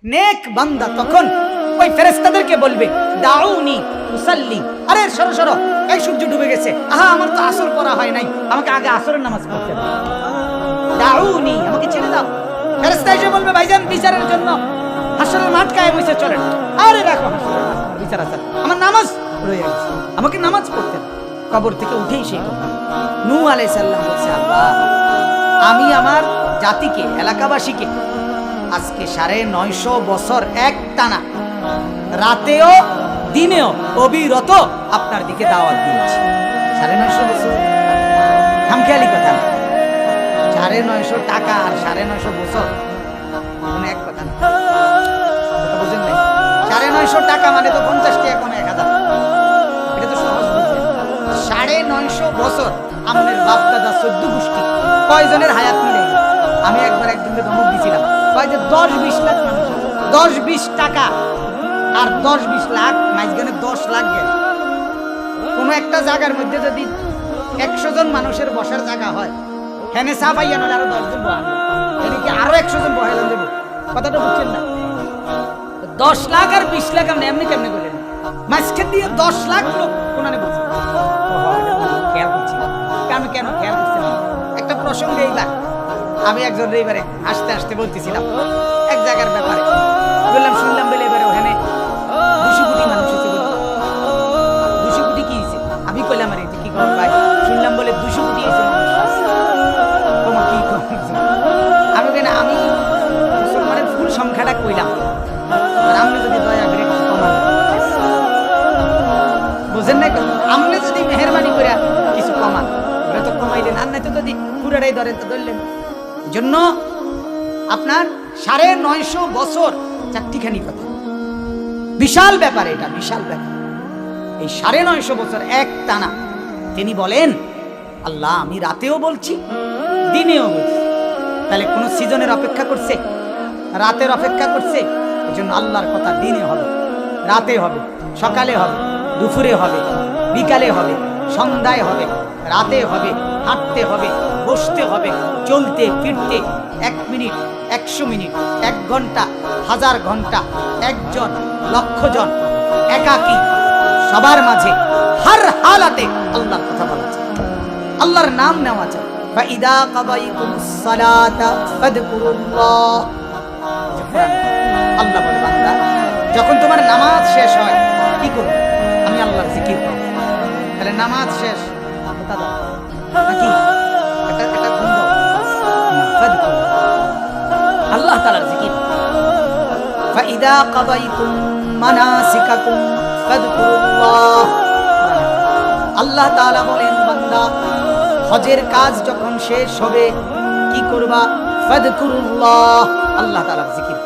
নেক বান্দা তখন ওই ফেরেশতাদেরকে বলবে দাউনি উসাল্লি, আরে সরো সরো, এই সূর্য ডুবে গেছে, আহা আমার তো আসর পড়া হয় নাই, আমাকে আগে আসরের নামাজ পড়তে হবে, দাউনি, আমাকে ছেড়ে দাও। ফেরেশতা এসে বলবে ভাইজান বিচারের জন্য হাসরের মাঠ কায়েম হয়েছে, চলেন। আরে রাখো হাসরের মাঠ, বিচার আছে, আমার নামাজ রয়ে গেছে, আমাকে নামাজ পড়তে হবে। কবর থেকে উঠেই সেই কথা নূহ আলাইহিস সালাম বলছে, আল্লাহ আমি আমার জাতিকে, এলাকাবাসীকে আজকে 950 বছর এক টানা রাতেও দিনেও অবিরত আপনার দিকে দাওয়াত দিয়েছি। 950 বছর খামখেয়ালি কথা, 950 টাকা আর 950 বছর কোনো এক কথা না, বুঝেন নাই? 950 টাকা মানে তো 50 টাকা, কোনো 1000, এটা তো সহজ বুঝলেন। 950 বছর আমাদের বাপ দাদা 14 গোষ্ঠী কয়জনের হায়াত মিলে। আমি একবার একজনকে ধমক দিছিলাম, কয় যে 10-20 লাখ মানুষ, 10-20 টাকা আর 10-20 লাখ মাঝখানে 10 লাখ গেল। কোনো একটা জায়গার মধ্যে যদি 100 জন মানুষের বসার জায়গা হয়, হেনে চা পাইয়া নলে আরো 10 জন বহান, এদিকে আরো 100 জন বহাইলাম দেবো, কথাটা বুঝছেন না? 10 লাখ আর 20 লাখ আমরা এমনি কেমনি করলেন, মাঝখান দিয়ে 10 লাখ লোক কোনানে বলছে, খেয়াল করছি আমি কেন খেয়াল করছি না। একটা প্রসঙ্গে এইবার আমি একজন এইবারে হাসতে হাসতে বলতেছিলাম এক জায়গার ব্যাপারে, বললাম শুনলাম বলে এবারে ওখানে 200 কোটি মানুষ হচ্ছে, 200 কোটি কি হয়েছে? আমি কইলাম আরে কি করব ভাই, শুনলাম বলে 200 কোটি হয়েছে মানুষ, তোমার কি আমি কেন, আমি মুসলমানের ফুল সংখ্যাটা কইলাম, আপনি যদি দয়া করে কমান, বুঝেন না? আপনি যদি মেহরবানি করে কিছু কমান, ওরা তো কমাইলেন, আর নাই তো যদি পুরাটাই ধরেন তো ধরলেন। জন্য আপনার 950 বছর চারটিখানি কথা, বিশাল ব্যাপার, এটা বিশাল ব্যাপার। এই 950 বছর এক টানা তিনি বলেন, আল্লাহ আমি রাতেও বলছি দিনেও বলছি, তাহলে কোন সিজনের অপেক্ষা করছে? রাতের অপেক্ষা করছে? এই জন্য আল্লাহর কথা দিনে হবে, রাতে হবে, সকালে হবে, দুপুরে হবে, বিকালে হবে, সন্ধ্যায় হবে, রাতে হবে, হাঁটতে হবে, বসতে হবে, চলতে ফিরতে, 1 মিনিট 100 মিনিট, 1 ঘন্টা 1000 ঘন্টা, একজন লক্ষ জন, একাকী, সবার মাঝে হার হালাতে আল্লাহর কথা বলা যায়, আল্লাহর নাম নেওয়া যায়। ফাইদা কাদাইতুমুস সালাতা ফাযকুরুল্লাহ, আল্লাহ বলে বান্দা যখন তোমার নামাজ শেষ হয় কি করবে? আমি আল্লাহর জিকির করব। তাহলে নামাজ শেষ নাকি এটা বন্ধ, আল্লাহ তাআলার জিকির। ফাইদা কাদাইতুম মানাসিকাকুম ফাযকুরুল্লাহ, আল্লাহ তাআলা বলেন বান্দা হজের কাজ যখন শেষ হবে কি করবা? ফাযকুরুল্লাহ, আল্লাহ তাআলার জিকির।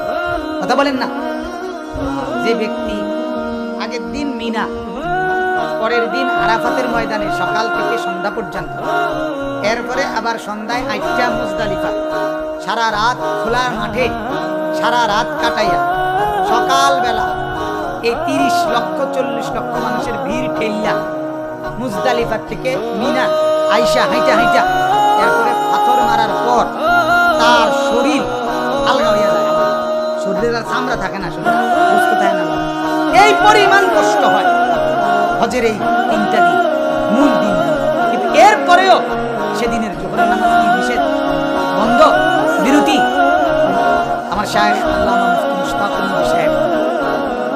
কথা বলেন না? যে ব্যক্তি আগের দিন মিনা, পরের দিন আরাফাতের ময়দানে সকাল থেকে সন্ধ্যা পর্যন্ত, এরপরে আবার সন্ধ্যায় আইটা মুজদালিফা, সারা রাত খোলা মাঠে সারা রাত কাটাইয়া সকালবেলা এই 30 লক্ষ 40 লক্ষ মানুষের ভিড় ঠেলিয়া মুজদালিফার থেকে মিনা আইসা হাইটা হাইটা, এরপরে পাথর মারার পর তার শরীর আলগা হইয়া যায়, শরীরের আর চামড়া থাকে না, শরীর সুস্থ থাকে না, এই পরিমাণ কষ্ট হয় হজের এই 3টা দিন, মূল দিন। কিন্তু এরপরেও সেদিনের জোহরের নামাজ কি নিষেধ, বন্ধ, বিরতি? আমার শায়েখ আল্লামা মুফতি মুশতাকুর নবী সাহেব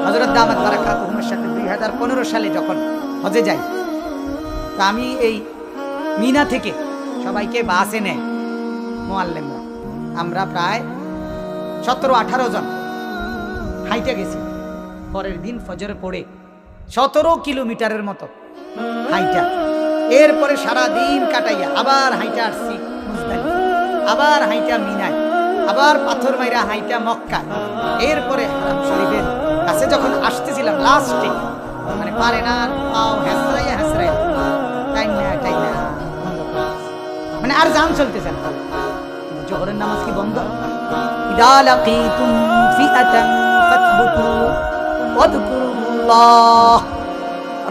হযরত দামাত বারাকাতুহুর সাথে 2015 সালে যখন হজে যাই, তা আমি এই মিনা থেকে সবাইকে বাসে নেয় মুআল্লিমরা, আমরা প্রায় 17-18 জন হাইটে গেছি। পরের দিন ফজর পড়ে 17 কিলোমিটারের মতো হাইটা, এরপরে সারা দিন কাটাইয়া আবার হাইটা আসছি মুজদালিফা, আবার হাইটা মিনায়, আবার পাথর মাইরা হাইটা মক্কা, এরপরে হারাম শরীফের কাছে যখন আসতেছিলাম লাস্টে, মানে পারে না পাও হেসরাইয়া হেসরাইয়া টাইনা, মানে আর জান চলতেছে না। জোহরের নামাজ কি বন্ধ? ইদা লাকিতুম ফিআতান ফাতবুতু ওয়াযকুরুল্লাহ,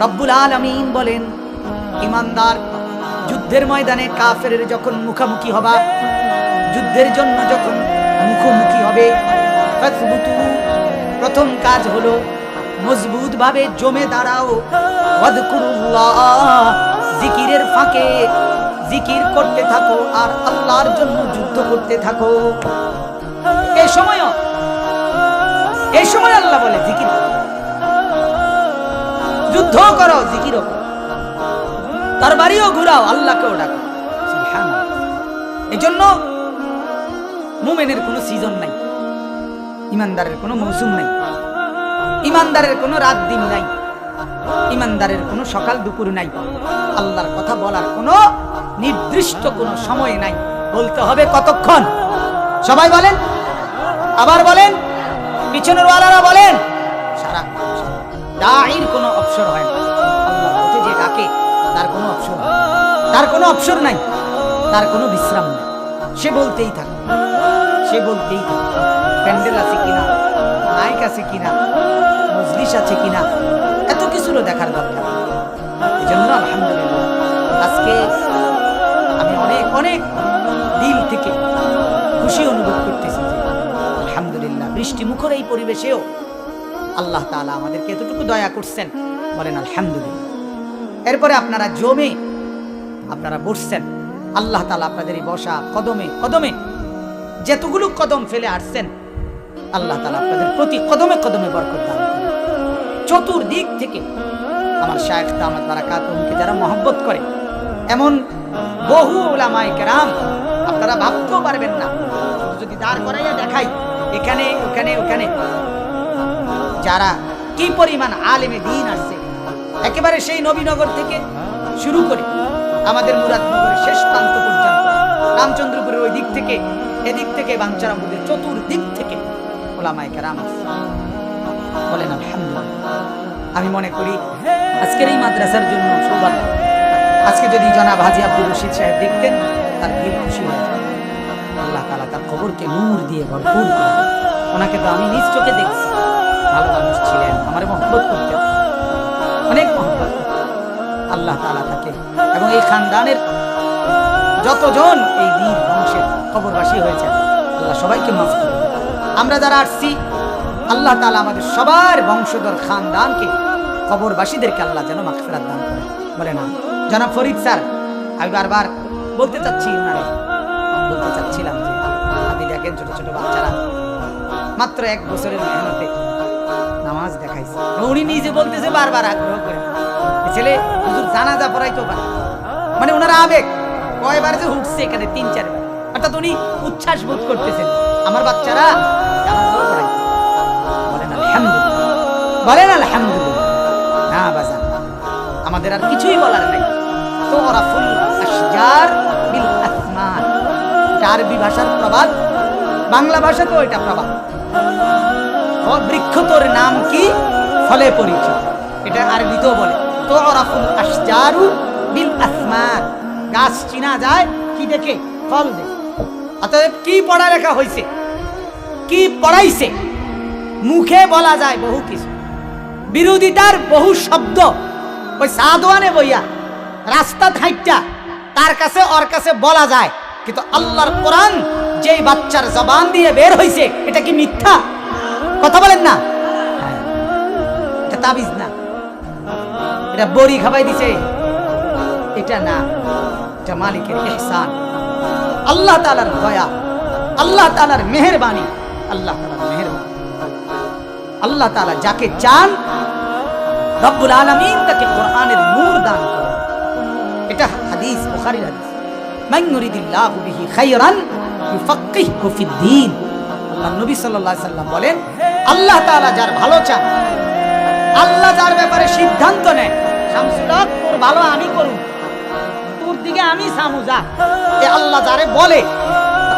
রব্বুল আলামিন বলেন ঈমানদার যুদ্ধের ময়দানে কাফেরের যখন মুখোমুখি হবা, যুদ্ধের জন্য যখন মুখোমুখি হবে, ফাতবুতু প্রথম কাজ হলো মজবুত ভাবে জমে দাঁড়াও, ওয়াযকুরুল্লাহ, জিকিরের ফাঁকে জিকির করতে থাকো আর আল্লাহর জন্য যুদ্ধ করতে থাকো। এই সময় আল্লাহ বলে জিকির করো, যুদ্ধ করো, জিকিরও করো, তরবারিও ঘুরাও, আল্লাহকেও ডাকো। সুবহানাল্লাহ। এজন্য মুমিনের কোনো সিজন নাই, ইমানদারের কোনো মৌসুম নাই, ইমানদারের কোনো রাত দিন নাই, ইমানদারের কোনো সকাল দুপুর নাই, আল্লাহর কথা বলার কোনো নির্দিষ্ট কোনো সময় নাই। বলতে হবে কতক্ষণ? সবাই বলেন, আবার বলেন, পিছনের ওয়ালারা বলেন। সারা দাঈর কোনো অবসর হয় না, আল্লাহর পথে যে ডাকে তার কোনো অবসর, তার কোনো অবসর নাই, তার কোনো বিশ্রাম নেই। সে বলতেই থাকে, সে বলতেই থাকে। প্যান্ডেল আছে কিনা, মাইক আছে কিনা, মজলিস আছে কিনা, এত কিছুরও দেখার দরকার। এই জন্য আলহামদুলিল্লাহ আজকে আমি অনেক অনেক দিল থেকে খুশি অনুভব করতেছি যে আলহামদুলিল্লাহ বৃষ্টি মুখর এই পরিবেশেও আল্লাহ তাআলা আমাদেরকে এতটুকু দয়া করছেন, বলেন আলহামদুলিল্লাহ। এরপরে আপনারা জমে আপনারা বসছেন, আল্লাহ তাআলা আপনাদের এই বসা কদমে কদমে যেতগুলো কদম ফেলে আসছেন, আল্লাহ তাআলা আপনাদের প্রতি কদমে কদমে বরকত দান করুন। চতুর্দিক থেকে আমার শায়েখ দামাত বারাকাতুহুকে যারা মহব্বত করে, এমন বহু উলামায়ে কেরাম আপনারা ভাবতেও পারবেন না, যদি দাঁড় করাইয়া দেখাই এখানে ওখানে ওখানে যারা কি পরিমাণ আলেমে দ্বীন আসছে, একেবারে সেই নবীনগর থেকে শুরু করে আমাদের মুরাদনগরের শেষ প্রান্ত পর্যন্ত, রামচন্দ্রপুরের ওই দিক থেকে এদিক থেকে বাঞ্ছারামপুরের চতুর্দিক থেকে উলামায়ে কেরাম আসছে, বলেন আলহামদুলিল্লাহ। আমি মনে করি আজকের এই মাদ্রাসার জন্য সৌভাগ্য, আজকে যদি জনাব হাজী আব্দুর রশিদ সাহেব দেখতেন তার দিল খুশি হয়ে যায়। আল্লাহ তাআলা তার কবরকে নূর দিয়ে ভরপুর করে। ওনাকে তো আমি নিজ চোখে দেখছি, ভালো মানুষ ছিলেন, আমার মহব্বত করতেন, অনেক মহব্বত। আল্লাহ তাআলা তাকে এবং এই খানদানের যতজন এই বীর বংশের কবরবাসী হয়েছে আল্লাহ সবাইকে মাফ করুন। আমরা যারা আসছি আল্লাহ তাআলা আমাদের সবার বংশধর খানদানকে, কবরবাসীদেরকে আল্লাহ যেন মাগফিরাত দান করে, বলে না। জনাব ফরিদ স্যার, আমি বারবার বলতে চাচ্ছিলাম যে আপনি দেখেন ছোট ছোট বাচ্চারা মাত্র 1 বছরের মেহনতে নামাজ দেখাইছে, উনি নিজে বলতেছে বারবার আগ্রহ করে ছেলে হুজুর জানাজা পড়াইতে পারে, মানে ওনার আবেগ কয়বার যে উঠছে এখানে 3-4 বার, অর্থাৎ উনি উচ্ছ্বাস বোধ করতেছেন আমার বাচ্চারা জানাজা পড়াইতে। বলেন আলহামদুলিল্লাহ, বলেন আলহামদুলিল্লাহ। না বাজান, আমাদের আর কিছুই বলার নাই। তুরাফুল আশজার বিল আসমান, আরবি ভাষার প্রবাদ, বাংলা ভাষা তো এটা প্রবাদ। বৃক্ষ তোর নাম কি, ফলে পরিচয়, এটা আরবিতেও বলে। তুরাফুল আশজারু বিল আসমান, গাছ চিনা যায় কি দেখে, ফল দেখে। অতএব কি পড়ালেখা হয়েছে, কি পড়াইছে, মুখে বলা যায় বহু কিছু, বিরোধিতার বহু শব্দ ওই সাদওয়ানে বইয়া রাস্তা হাইটা তার কাছে ওর কাছে বলা যায়, কিন্তু আল্লাহর কোরআন যেই বাচ্চার জবান দিয়ে বের হইছে এটা কি মিথ্যা? কথা বলেন না, এটা তাবিজ না, এটা বড়ি খাবাই দিছে, এটা না, এটা মালিকের ইহসান, আল্লাহ তাআলার দয়া, আল্লাহ তাআলার মেহেরবানি, আল্লাহ তাআলার মেহেরবানি। আল্লাহ তাআলা যাকে চান রব্বুল আলামিন তাকে কোরআনের নূর দান করেন। এটা হাদিস, বুখারীর হাদিস, মান ইউরিদিল্লাহু বিহি খায়রান ইউফাক্কিহু ফিদ্দীন। আল্লাহ নবী সাল্লাল্লাহু আলাইহি সাল্লাম বলেন, আল্লাহ তাআলা যার ভালো চান, আল্লাহ যার ব্যাপারে সিদ্ধান্ত নেয়, শামসুল হক তোর ভালো আমি করব, তোর দিকে আমি সামুজা, এ আল্লাহ যারে বলে,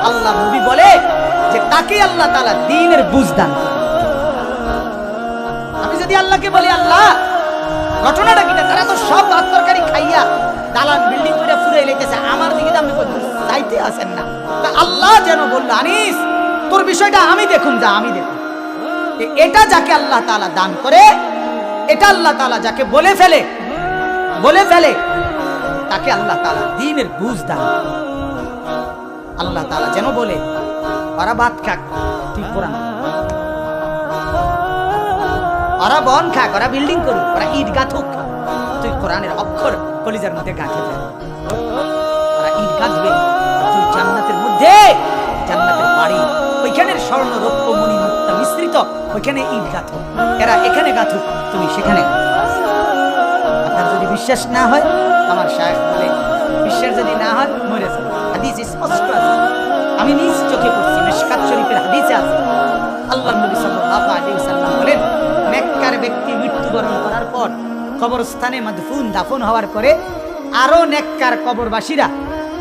আল্লাহ নবী বলে যে তাকে আল্লাহ তাআলা দ্বীনের বুঝ দান করেন। আমি যদি আল্লাহকে বলি আল্লাহ ঘটনাটা কিটা, তারা তো সব ভাত তরকারি খাইয়া দালান বিল্ডিং করে ফুরে লেগেছে, আমার দিকে আপনি চাইতে আসেন না, তা আল্লাহ যেন বলল আনিস তোর বিষয়টা আমি দেখুন, যা আমি দেখুন। এটা যাকে আল্লাহ তাআলা দান করে, এটা আল্লাহ তাআলা যাকে বলে ফেলে তাকে আল্লাহ তাআলা দ্বীনের বুঝ দান। আল্লাহ তাআলা যেন বলে ওরা ভাত খাক, তুই কোরআন, ওরা বন খাক, ওরা বিল্ডিং করুক, ওরা ইট গাঁথুক, তুই কোরআনের অক্ষর কলিজার মধ্যে গাঁথে দেয়। ওরা ইট গাঁথবে, তুই জান্নাতের মধ্যে, জান্নাতের বাড়ি, ওইখানের স্বর্ণ রৌপ্য মণি মুক্তা মিশ্রিত, ওইখানে ইট গাঁথো। এরা এখানে গাঁথুক, তুমি সেখানে গাঁথো। আপনার যদি বিশ্বাস না হয়, আমার শায়েখ বলে, বিশ্বাস যদি না হয় মরে যাবে। হাদিস স্পষ্ট আছে, আমি নিজ চোখে পড়ছি, মিশকাত শরীফের হাদিসে আছে। আল্লাহর নবী সাল্লাল্লাহু আলাইহি ওয়াসাল্লাম বলেন, নেককার ব্যক্তি মৃত্যুবরণ করার পর কবরস্থানে মাদফুন দাফন হওয়ার পরে আরো নেককার কবরবাসীরা,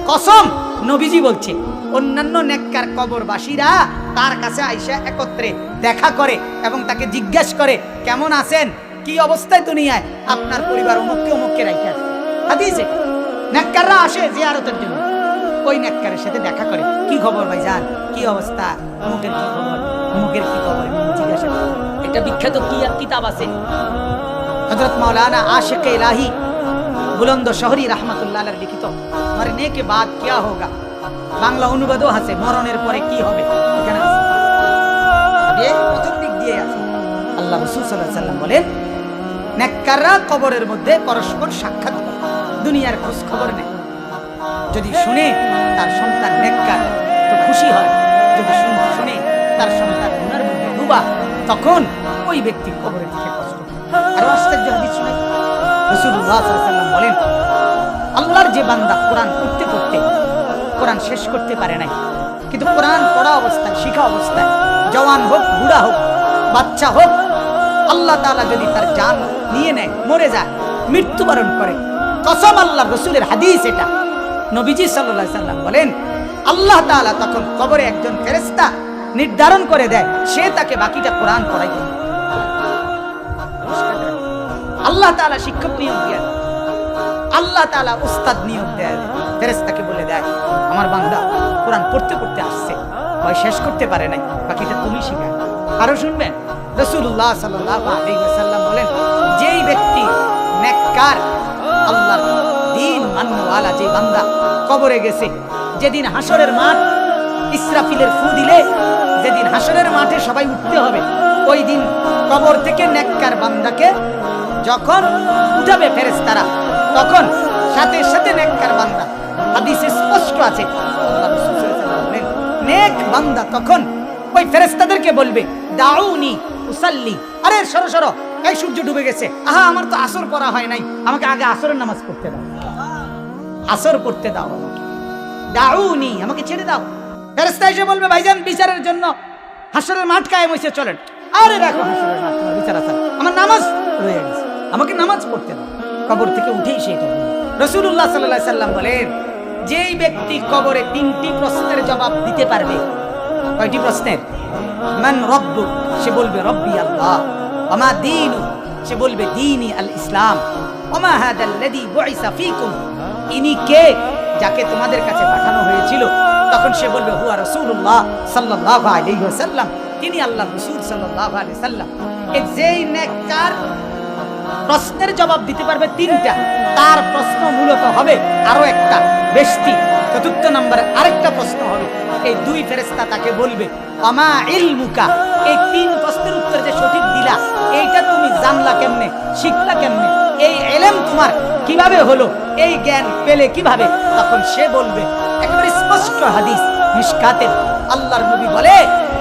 কসম নবীজি বলছে, অন্যান্য নেককার কবরবাসীরা তার কাছে আইসা একত্রে দেখা করে এবং তাকে জিজ্ঞাসা করে, কেমন আছেন, কি অবস্থায় দুনিয়ায়, আপনার পরিবার অমুককে অমুককে রাইখা আছে। হাদিসে নেককাররা আসে জিয়ারতের জন্য, ওই নেককারের সাথে দেখা করে, কি খবর ভাইজান, কি অবস্থা, অমুকের কি খবর, অমুকের কি খবর, জিজ্ঞাসা করে। একটা বিখ্যাত কিতাব আছে, হযরত মাওলানা আশিক-এ ইলাহি বুলন্দ শহরি রাহমাতুল্লাহ আলাইহি লিখিত, মরনে কে বাদ কিয়া হোগা, বাংলা অনুবাদও আছে, মরণের পরে কি হবে, এখানে আছে। এই প্রথম দিক দিয়ে আছে। আল্লাহ রাসূল সাল্লাল্লাহু আলাইহি ওয়াসাল্লাম বলেন, নেককাররা কবরের মধ্যে পরস্পর সাক্ষাৎ করে, দুনিয়ার খোঁজ খবর নেয়। যদি শুনে তার সন্তান নেককার তো খুশি হয়, যদি শুনে তার সন্তান গুনার মধ্যে ডুবা, তখন ওই ব্যক্তি কবরের দিকে কষ্ট পায়। আর আশ্চর্য হাদিস শুনে রাসূলুল্লাহ সাল্লাল্লাহু আলাইহি ওয়াসাল্লাম বলেন, আল্লাহর যে বান্দা কোরআন পড়তে পড়তে কোরআন শেষ করতে পারে নাই, কিন্তু কোরআন পড়া অবস্থায়, শিখা অবস্থায়, জওয়ান হোক, বুড়া হোক, বাচ্চা হোক, আল্লাহ তাআলা যদি তার জান নিয়ে নেয়, মরে যায়, মৃত্যুবরণ করে, কসম আল্লাহর রাসূলের হাদিস এটা, নবীজি সাল্লাল্লাহু আলাইহি ওয়াসাল্লাম বলেন, আল্লাহ তাআলা তখন কবরে একজন ফেরেশতা নির্ধারণ করে দেয়, সে তাকে বাকিটা কোরআন পড়াইবে। আল্লাহ তাআলা শিক্ষক নিয়োগ দেয়, আল্লাহ তাআলা উস্তাদ নিয়োগ দেয়, ফেরেশতাকে বলে দেয়, আমার বান্দা কোরআন পড়তে পড়তে আসছে, হয় শেষ করতে পারে নাই, বাকিটা তুমি শিখাও। আরো শুনবেন, রাসূলুল্লাহ সাল্লাল্লাহু আলাইহি ওয়াসাল্লাম বলেন, যেই ব্যক্তি নেককার আল্লাহর দ্বীন মান্যওয়ালা যে বান্দা কবরে গেছে, যেদিন হাসরের মাঠ ইসরাফিলের ফু দিলে, যেদিন হাসরের মাঠে সবাই উঠতে হবে, ওই দিন কবর থেকে নেককার বান্দাকে যখন উঠাবে ফেরেশতারা, তখন সাথে সাথে নেককার বান্দা, হাদিসে স্পষ্ট আছে, আল্লাহ রাসূল সাল্লাল্লাহু আলাইহি ওয়াসাল্লাম বলেন, নেক বান্দা তখন ওই ফেরেশতাদেরকে বলবে, দাউনি উসাল্লি, আরে সরো সরো, এই সূর্য ডুবে গেছে, আহা আমার তো আসর পড়া হয় নাই, আমাকে আগে আসরের নামাজ পড়তে দাও, আসর পড়তে দাও, দাউনি, আমাকে ছেড়ে দাও। ফেরেশতা এসে বলবে, ভাইজান বিচারের জন্য হাসরের মাঠ কায়েম হইছে, চলেন। আরে রাখো হাসরের মাঠ, বিচার আছে, আমার নামাজ রয়ে গেছে, আমাকে নামাজ পড়তে দাও। কবর থেকে উঠেই সেটা রাসূলুল্লাহ সাল্লাল্লাহু আলাইহি ওয়াসাল্লাম বলেন, যেই ব্যক্তি কবরে তিনটি প্রশ্নের জবাব দিতে পারবে, কয়টি প্রশ্নের? মান রব্বুক, সে বলবে রব্বি আল্লাহ, ওমা দীনু, সে বলবে দীনি আল ইসলাম, ওমা হাদাল্লাযী বুইসা ফীকুম, ইনি কে, যাকে তোমাদের কাছে পাঠানো হয়েছিল, তখন সে বলবে হুয়া রাসূলুল্লাহ সাল্লাল্লাহু আলাইহি ওয়াসাল্লাম, তিনি আল্লাহর রাসূল সাল্লাল্লাহু আলাইহি ওয়াসাল্লাম। এই যেই নেককার প্রশ্নের জবাব দিতে পারবে তিনটা, তার প্রশ্ন মূলত হবে আরো একটা বেশতি, চতুর্থ নম্বরে আরেকটা প্রশ্ন হবে, এই দুই ফেরেশতা তাকে বলবে, আমা ইলমুকা, এই তিন প্রশ্নের উত্তর যে সঠিক দিলা, এইটা তুমি জানলা কেমনে, শিখলা কেমনে, এই ইলম তোমার কিভাবে হলো, এই জ্ঞান পেলে কিভাবে? তখন সে বলবে, একেবারে স্পষ্ট হাদিস মিশকাতের, আল্লাহর নবী বলে,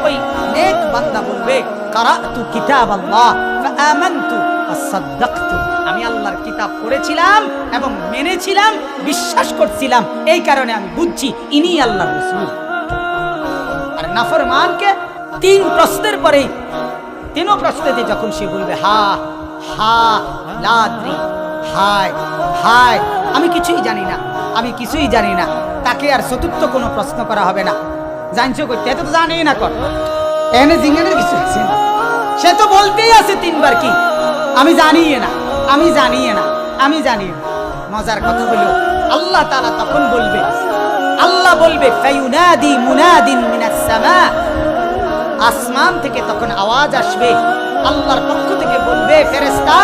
ওই নেক বান্দা বলবে, কারাতু কিতাবাল্লাহ ফাআমানতু ওয়াসাদদাকতু, আমি আল্লাহর কিতাব পড়েছিলাম এবং মেনেছিলাম, বিশ্বাস করছিলাম, এই কারণে আমি বুঝছি ইনি আল্লাহর রাসূল। আর নাফরমানকে তিন প্রশ্নের পরে, তিনও প্রশ্নেতে যখন সে বলবে হা হা লাদ্রি, হায় হায় আমি কিছুই জানি না, আমি কিছুই জানি না, তাকে আর চতুর্থ কোনো প্রশ্ন করা হবে না। জানছো করতে, এত তো জানেই না, কর এনে জিঙ্গানের কিছু আছে না, সে তো বলতেই আছে তিনবার কি আমি জানি না, আমি জানি না, আমি জানি না। মজার কথা হলো, আল্লাহ তাআলা তখন বলবে, আল্লাহ বলবে, ফায়ুনাদি মুনাদিন মিনাস সামা, আসমান থেকে তখন আওয়াজ আসবে, আল্লাহর পক্ষ থেকে বলবে, ফেরেশতা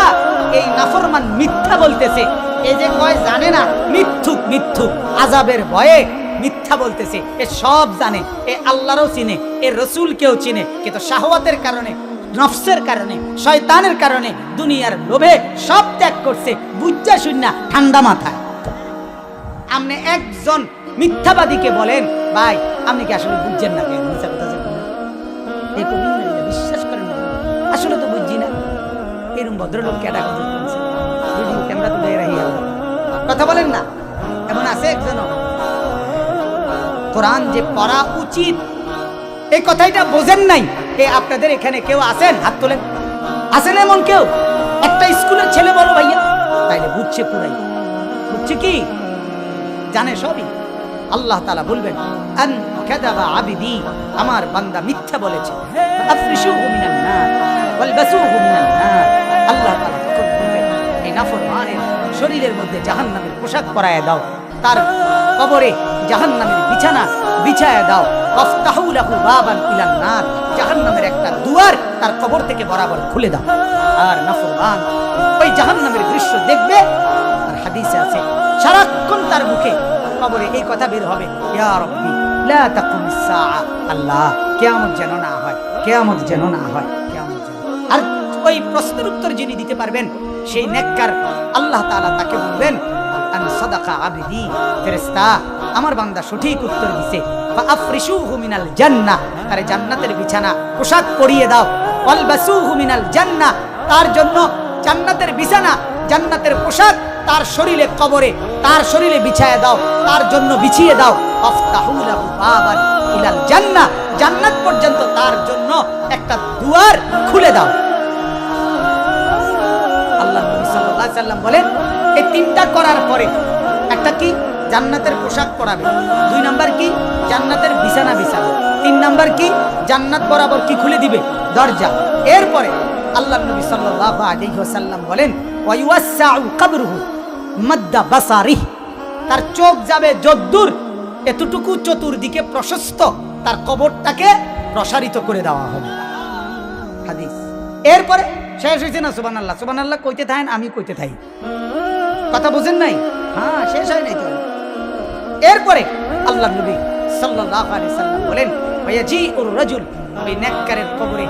এই নাফরমান মিথ্যা বলতেছে, এই যে কয় জানে না, মিথ্যুক মিথ্যুক, আযাবের ভয়ে মিথ্যা বলতেছে, এ সব জানে, এ আল্লাহরও চিনে, এ রাসূলকেও চিনে, কিন্তু শাহওয়াতের কারণে নফসের কারণে, শয়তানের কারণে, দুনিয়ার লোভে সব ত্যাগ করছে, বুঝা শুননা ঠান্ডা মাথায়। আপনি একজন মিথ্যাবাদীকে বলেন, ভাই আপনি কি আসলে বুঝছেন না? কেন মিথ্যা কথা এই বিশ্বাস করেন না, আসলে তো বুঝছি না। এরকম ভদ্রলোক কেডা কথা বলছে, ভিডিও ক্যামেরা তুলে রাখিয়া কথা বলেন না, এমন আছে একজন। কোরআন যে পড়া উচিত এই কথাটা বোঝেন নাই। আপনাদের এখানে কেউ আছেন? হাত তোলেন। আছেন এমন কেউ? একটা স্কুলের ছেলে বলো ভাইয়া, তাইলে বুঝছে, পুরাই বুঝছে, কি জানে সবই। আল্লাহ তাআলা বলবেন, আন কাযাবা আবদি, আমার বান্দা মিথ্যা বলেছে, আফরিশুহু মিনান নার ওয়ালবাসুহু মিনান নার। আল্লাহ তাআলা তখন বলবেন, এই নাফরমানের শরীরের মধ্যে জাহান্নামের পোশাক পরায় দাও, তার কবরে জাহান্নামের বিছানা বিছায়া দাও, ওয়াফতাহু লাহু বাবান ইলান নার, জাহান্নামের একটা দুয়ার তার কবর থেকে বরাবর খুলে দাও। আর নাফরমান ওই জাহান্নামের দৃশ্য দেখবে, আর হাদিসে আছে সারাক্ষণ তার মুখে কবরে এই কথা বের হবে, ইয়া রাব্বি লা তাকুমিস সাআ, আল্লাহ কিয়ামত যেন না হয়, কিয়ামত যেন না হয়, কিয়ামত যেন। আর ওই প্রশ্নের উত্তর যিনি দিতে পারবেন সেই নেককার, আল্লাহ তাআলা তাকে বলবেন, আন সাদাকা আবদি, ফেরেশতা আমার বান্দা সঠিক উত্তর দিছে, ফাআফরিশুহু মিনাল জান্নাহ, তারে জান্নাতের বিছানা পোশাক পরিয়ে দাও, ওয়ালবাসুহু মিনাল জান্নাহ, তার জন্য জান্নাতের বিছানা জান্নাতের পোশাক তার শরীরে কবরে তার শরীরে বিছায়া দাও, তার জন্য বিছিয়ে দাও, আফতাহু লাহু বাবান ইলাল জান্নাহ, জান্নাত পর্যন্ত তার জন্য একটা দুয়ার খুলে দাও। আল্লাহ নবী সাল্লাল্লাহু আলাইহি সাল্লাম বলেন, এই তিনটা করার পরে একটা কি? জান্নাতের পোশাক পরাবে। 2 নাম্বার কি? জান্নাতের বিছানা বিছাবে। 3 নাম্বার কি? জান্নাত বরাবর কি খুলে দিবে? দরজা। এরপরে আল্লাহ নবী সাল্লাল্লাহু আলাইহি ওয়াসাল্লাম বলেন, ওয়া ইউসাউ কবরুহু মাদ্দা বাসারিহ, তার চোখ যাবে যদ্দূর, এতটুকু চতুর্দিকে প্রশস্ত তার কবরটাকে প্রসারিত করে দেওয়া হবে। হাদিস। এরপরে শেষ হয়েছে না? সুবহানাল্লাহ, সুবহানাল্লাহ কইতে থাকেন, আমি কইতে থাকি, কথা বুঝেন নাই? হ্যাঁ, শেষ হয় নাই তো। এরপরে আল্লাহ নবী সাল্লাল্লাহু আলাইহি সাল্লাম বলেন, ওয়ায়াজিউর রাজুল, ওই নেককারের কবরে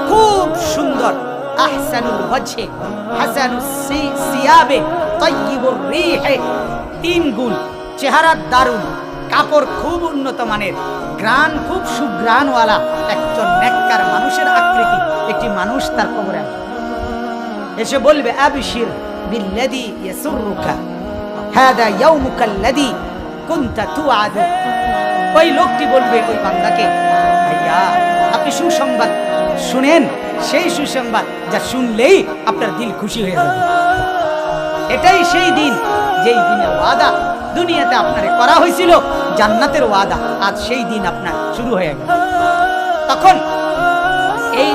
খুব সুন্দর, আহসানুল ওয়াজহি হাসানুস সিয়াবে তাইয়িবুর রিহে, 3 গুণ, চেহারা দারুণ, কাপড় খুব উন্নত মানের, গ্রান খুব সুগ্রানওয়ালা একজন নেককার মানুষের আকৃতি একটি মানুষ তার কবরে আসবে, এসে বলবে, আবশির বিল্লাযী ইয়াসুররুকা হাদা ইয়াউমুকাল্লাযী কুনতা তুআদ। ওই লোকটি বলবে ওই বান্দাকে, ভাইয়া আপনি সুসংবাদ শুনেন, সেই সুসংবাদ যা শুনলেই আপনার দিল খুশি হয়ে যাবে। এটাই সেই দিন যেই দিনের ওয়াদা দুনিয়াতে আপনারে করা হয়েছিল, জান্নাতের ওয়াদা, আজ সেই দিন আপনার শুরু হয়ে গেল। তখন এই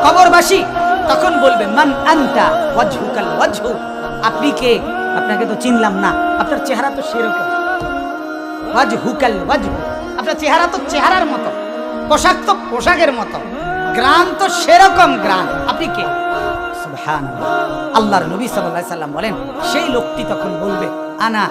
কবরবাসী তখন বলবে, মান আনতা ওয়াজহুকাল ওয়াজহু, আপনি কে? আপনাকে তো চিনলাম না, আপনার চেহারা তো সেরকম। ওয়াজহুকাল ওয়াজহু, আপনার চেহারা তো চেহারার মতো, পোশাক তো পোশাকের মতো, গ্রান তো সেরকম গ্রান, আপনি কে? সুবহানাল্লাহ। আল্লাহর নবী সাল্লাল্লাহু আলাইহি সাল্লাম বলেন, সেই লোকটি তখন বলবে, আনা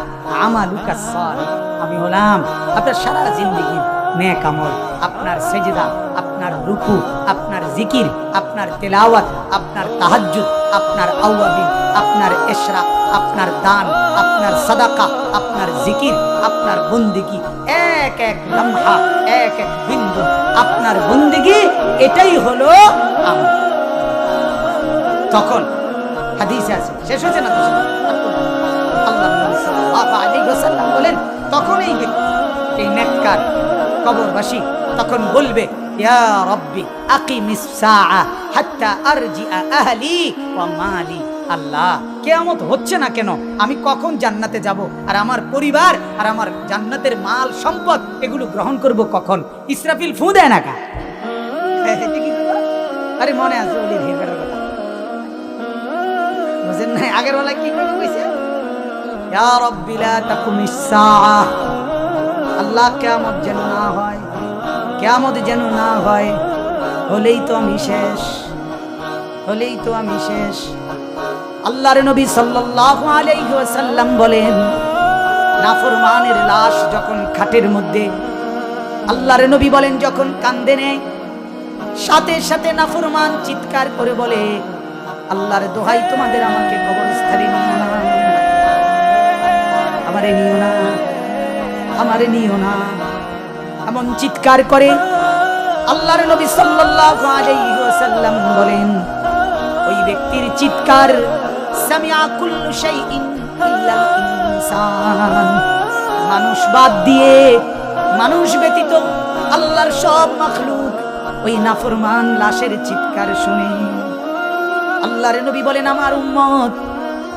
আমালুকা সালিহ, আমি হলাম আপনার সারা জিন্দেগি নেক আমল, আপনার সেজদা, আপনার রুকু, আপনার জিকির, আপনার তেলাওয়াত, আপনার তাহাজ্জুদ, আপনার আওয়াবিন, আপনার ইশরাক, আপনার দান, আপনার সাদাকা, আপনার জিকির, আপনার বন্দেগী, এক এক লম্হা, এক এক বিন্দু আপনার বন্দেগী, এটাই হলো আমল। তখন হাদিসে আছে, শেষ হয়েছে না? আল্লাহ নবী সাল্লাল্লাহু আলাইহি ওয়াসাল্লাম বলেন, তখন এই ব্যক্তি, এই নেককার কবরবাসী তখন বলবে, ইয়া রাব্বি আকিমিস সাআ হাত্তা আরজিআ আহলি ওয়া মালি। আল্লাহ, কিয়ামত হচ্ছে না কেন? আমি কখন জান্নাতে যাব, আর আমার পরিবার আর আমার জান্নাতের মাল সম্পদ এগুলো গ্রহণ করব কখন? ইসরাফিল ফু দেয় না কা? আরে মনে আছে ওলির হেবের কথা, বুঝেন নাই? আগের বেলা কি কইছে? ইয়া রাব্বি লা তাকুমিস সাআ, আল্লাহ কিয়ামত যেন না হয়, কিয়ামত যেন না হয়, হলেই তো আমি শেষ, হলেই তো আমি শেষ। আল্লাহর নবী সাল্লাল্লাহু আলাইহি ওয়াসাল্লাম বলেন, নাফরমানের লাশ যখন খাটের মধ্যে, আল্লাহর নবী বলেন যখন কান্দে নেয়, সাথে সাথে নাফরমান চিৎকার করে বলে, আল্লাহর দোহাই তোমাদের, আমাকে কবরস্থানে নিও না, আমারে নিও না, আমারে নিও না। এমন চিৎকার করে আল্লাহর নবী সাল্লাল্লাহু আলাইহি ওয়াসাল্লাম বলেন, ওই ব্যক্তির চিৎকার সামিআ কুল্লু শাইইন ইল্লাল ইনসান, মানুষ বাদ দিয়ে, মানুষ ব্যতীত আল্লাহর সব মাখলুক ওই নাফরমান লাশের চিৎকার শুনে। আল্লাহর নবী বলেন, আমার উম্মত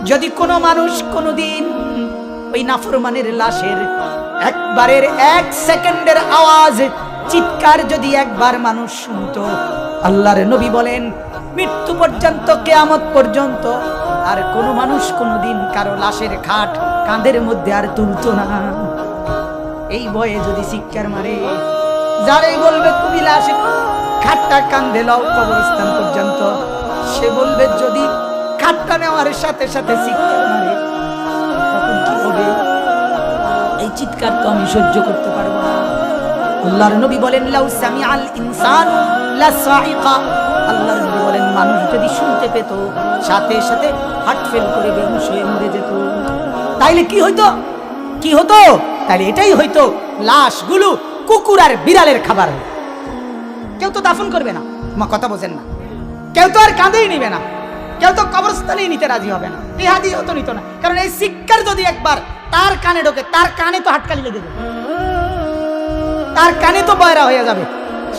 যদি কোনো মানুষ কোনোদিন ওই নাফরমানের লাশের একবারের 1 সেকেন্ডের আওয়াজ, চিৎকার যদি একবার মানুষ শুনতো, আল্লাহর নবী বলেন মৃত্যু পর্যন্ত, কিয়ামত পর্যন্ত আর কোনো মানুষ কোনোদিন কারো লাশের খাট কাঁধের মধ্যে আর তুলতো না। এই ভয়ে যদি চিৎকার মারে, যারাই বলবে তুমি লাশের খাটটা কাঁধে লও কবরস্থান পর্যন্ত, সে বলবে যদি খাটটা নেওয়ার সাথে সাথে চিৎকার মারে তখন কি হবে? এই চিৎকার তো আমি সহ্য করতে পারবো না। আল্লাহর নবী বলেন, লাউ সামিআল ইনসানু লাসাইকা, আল্লাহর নবী বলেন মানুষ যদি শুনতে পেত সাথে সাথে হার্ট ফেল করে বেহুশ হয়ে মরে যেত। তাইলে কি হইতো? কি হতো? তাইলে এটাই হইতো, লাশগুলো কুকুর আর বিড়ালের খাবার। কেউ তো দাফন করবে না, মা কথা বোঝেন না, কেউ তো আর কাঁধেই নিবে না, কেউ তো কবরস্থানেই নিতে রাজি হবে না, টিহা দিয়েও তো নিত না। কারণ এই চিৎকার যদি একবার তার কানে ঢোকে, তার কানে তো হাটকালি লেগে যাবে, তার কানে তো বয়রা হয়ে যাবে,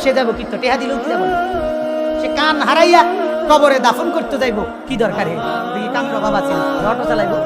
সে যাবো কি তো টিহা দিলেও কি যাবো, সে কান হারাইয়া কবরে দাফন করতে যাইবো, কি দরকার? কান বাবা ছিল অটো চালাইবো।